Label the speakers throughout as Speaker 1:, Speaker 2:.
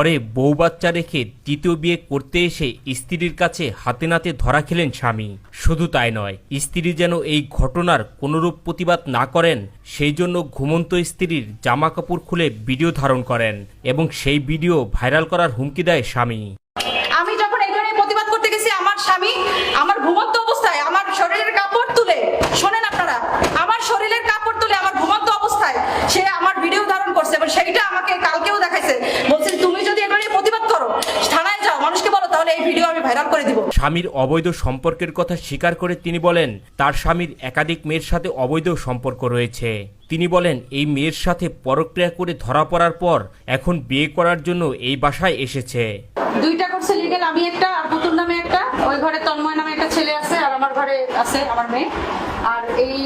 Speaker 1: ঘরে বউ বাচ্চা রেখে তৃতীয় বিয়ে করতে এসে স্ত্রীর কাছে হাতে নাতে ধরা খেলেন স্বামী। শুধু তাই নয়, স্ত্রী যেন এই ঘটনার কোনরূপ প্রতিবাদ না করেন সেই জন্য ঘুমন্ত স্ত্রীর জামা কাপড় খুলে ভিডিও ধারণ করেন এবং সেই ভিডিও ভাইরাল করার হুমকি দেয় স্বামী।
Speaker 2: আমি যখন এই ধরনের প্রতিবাদ করতে গেছি, আমার স্বামী আমার ঘুমন্ত অবস্থায় আমার শরীরের কাপড় তুলে, শোনেন আপনারা, আমার শরীরের কাপড় তুলে আমার ঘুমন্ত অবস্থায় সে আমার ভিডিও ধারণ করছে এবং সেইটা আমাকে কালকেও দেখাইছে। বলছে তুমি যদি এগুলো নিয়ে প্রতিবাদ করো, থানায় যাও, মানুষকে বলো, তাহলে এই ভিডিও আমি ভাইরাল করে দিব।
Speaker 1: স্বামীর অবৈধ সম্পর্কের কথা স্বীকার করে তিনি বলেন তার স্বামীর একাধিক মেয়ের সাথে অবৈধ সম্পর্ক রয়েছে। তিনি বলেন এই মেয়ের সাথে পরক্রিয়া করে ধরা পড়ার পর এখন বিয়ে করার জন্য এই বাসায় এসেছে।
Speaker 2: দুইটা করছে লিগেল, আমি একটা আর পুতুল নামে একটা, ওই ঘরে তন্ময় নামে একটা ছেলে আছে আর আমার ঘরে আছে আমার মেয়ে, আর এই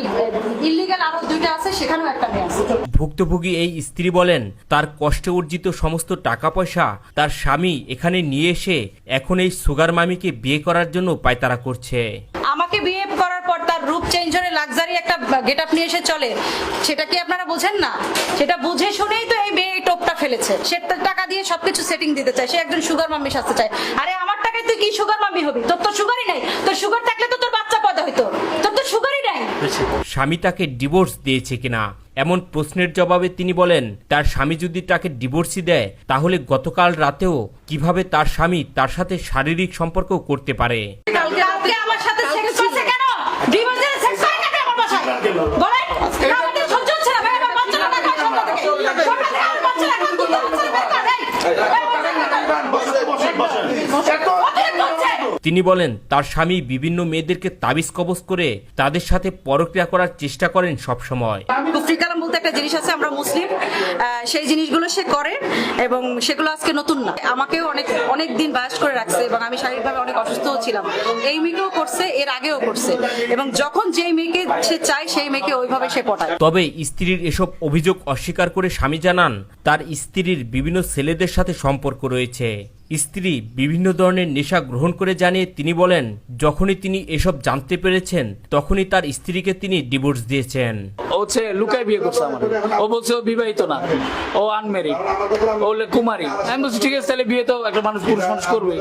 Speaker 2: ইল্লিগাল আরো দুইটা আছে, সেখানেও একটা মেয়ে আছে।
Speaker 1: ভুক্তভোগী এই স্ত্রী বলেন তার কষ্টে অর্জিত সমস্ত টাকা পয়সা তার স্বামী এখানে নিয়ে এসে এখন এই সুগার মামিকে বিয়ে করার জন্য পায়তারা করছে।
Speaker 2: আমাকে বিয়ে করার পর তার রূপ চেঞ্জ হয়ে লাক্সারি একটা গেটআপ নিয়ে এসে চলে, সেটা কি আপনারা বোঝেন না? সেটা বুঝে শুনেই তো এই মেয়ে এই টোপটা ফেলেছে। সে তার টাকা দিয়ে সবকিছু সেটিং দিতে চায়, সে একজন সুগার মাম্মি সাজতে চায়। আরে আমার টাকায় তুই কি সুগার মাম্মি হবি? তোর তো সুগারই নাই। তোর সুগার থাকলে তো তোর বাচ্চা পয়দা হইতো, তোর তো সুগারই নাই।
Speaker 1: স্বামী তাকে ডিভোর্স দিয়েছে কিনা এমন প্রশ্নের জবাবে তিনি বলেন তার স্বামী যদি তাকে ডিভোর্সই দেয় তাহলে গতকাল রাতেও কিভাবে তার স্বামী তার সাথে শারীরিক সম্পর্ক করতে পারে।
Speaker 2: কালকে আমার সাথে সেক্স করছে কেন? ডিভোর্সের সেক্স হয় কেন আমার বাসায়? বলেন, আমাদের সহ্য হচ্ছে না। ভাই, আমার বাচ্চাটা না খায় সন্ধ্যা থেকে। সন্ধ্যা থেকে আমার বাচ্চাটা এখন দুধ হচ্ছে বের কর।
Speaker 1: তিনি বলেন তার স্বামী বিভিন্ন মেয়েদেরকে তাবিজ কবজ করে তাদের সাথে পরক্রিয়া করার চেষ্টা করেন সব সময়।
Speaker 2: কুফরি কালাম বলতে একটা জিনিস আছে, আমরা মুসলিম, সেই জিনিসগুলো সে করে এবং সেগুলো আজকে নতুন না। আমাকেও অনেক দিন বায়াস করে রাখছে এবং আমি শারীরিকভাবে অনেক অসুস্থও ছিলাম। এই মেয়েকেও করছে, এর আগেও করছে এবং যখন যেই মেয়েকে সে চায় সেই মেয়েকে ওইভাবে সে পটায়।
Speaker 1: তবে স্ত্রীর এসব অভিযোগ অস্বীকার করে স্বামী জানান তার স্ত্রীর বিভিন্ন ছেলেদের সাথে সম্পর্ক রয়েছে। স্ত্রী বিভিন্ন ধরনের নেশা গ্রহণ করে জানিয়ে তিনি বলেন যখনই তিনি এসব জানতে পেরেছেন তখনই তার স্ত্রীকে তিনি ডিভোর্স দিয়েছেন।
Speaker 3: ও হচ্ছে লুকায় বিয়ে করছে আমার। ও বলছে ও বিবাহিত না, ও আনমেরিড, ও কুমারী। আমি বলছি ঠিক আছে, তাহলে বিয়ে তো একটা মানুষ পুরুষ মানুষ করবে।